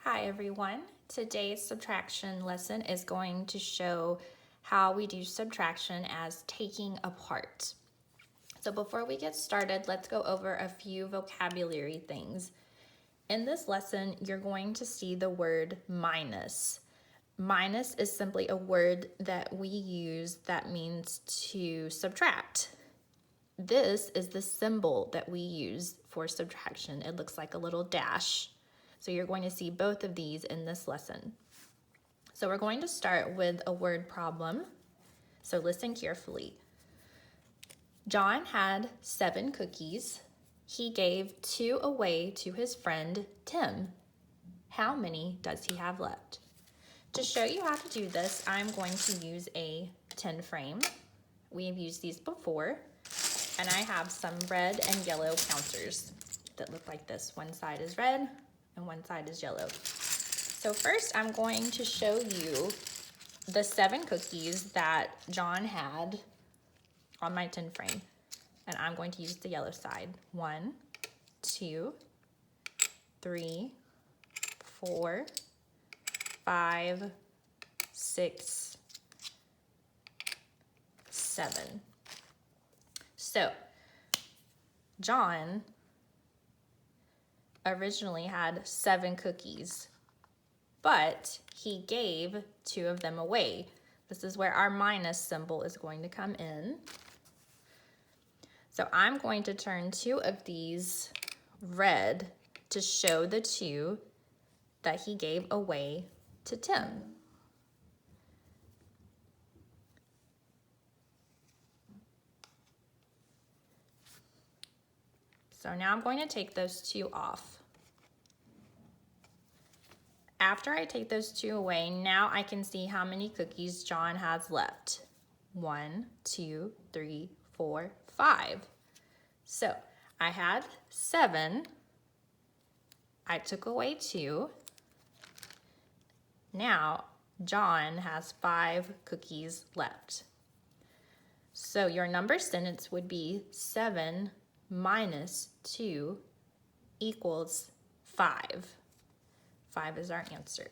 Hi everyone. Today's subtraction lesson is going to show how we do subtraction as taking apart. So before we get started, let's go over a few vocabulary things. In this lesson, you're going to see the word minus. Minus is simply a word that we use that means to subtract. This is the symbol that we use for subtraction. It looks like a little dash. So you're going to see both of these in this lesson. So we're going to start with a word problem. So listen carefully. John had 7 cookies. He gave 2 away to his friend Tim. How many does he have left? To show you how to do this, I'm going to use a 10 frame. We have used these before, and I have some red and yellow counters that look like this. One side is red and one side is yellow. So first I'm going to show you the 7 cookies that John had on my 10 frame. And I'm going to use the yellow side. 1, 2, 3, 4, 5, 6, 7. So John originally had 7 cookies, but he gave 2 of them away. This is where our minus symbol is going to come in. So I'm going to turn 2 of these red to show the 2 that he gave away to Tim. So now I'm going to take those 2 off. After I take those 2 away, now I can see how many cookies John has left. 1, 2, 3, 4, 5. So I had 7. I took away 2. Now John has 5 cookies left. So your number sentence would be 7 minus 2 equals 5. 5 is our answer.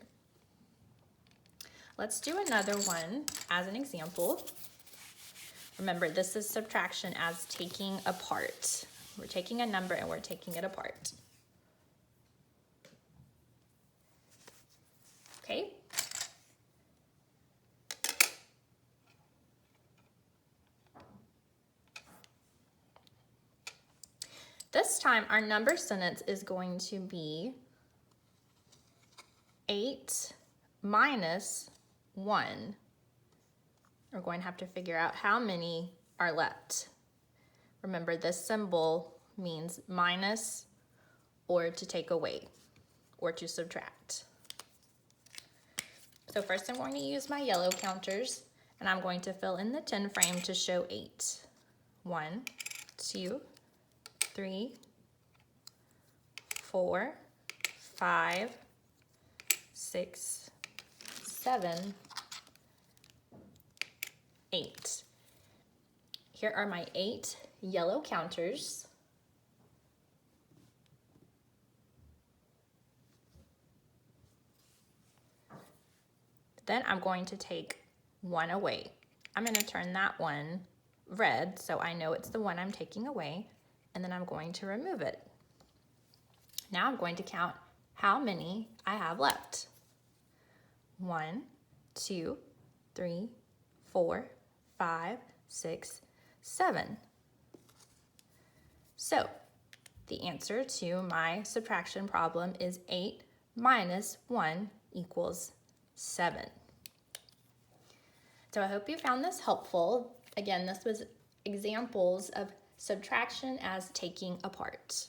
Let's do another one as an example. Remember, this is subtraction as taking apart. We're taking a number and we're taking it apart. Okay? This time, our number sentence is going to be 8 minus 1. We're going to have to figure out how many are left. Remember, this symbol means minus or to take away or to subtract. So first I'm going to use my yellow counters and I'm going to fill in the 10 frame to show 8. 1, 2, 3, 4, 5, 6, 7, 8. Here are my 8 yellow counters. Then I'm going to take 1 away. I'm going to turn that one red so I know it's the one I'm taking away, and then I'm going to remove it. Now I'm going to count how many I have left. 1, 2, 3, 4, 5, 6, 7. So the answer to my subtraction problem is 8 minus 1 equals 7. So I hope you found this helpful. Again, this was examples of subtraction as taking apart.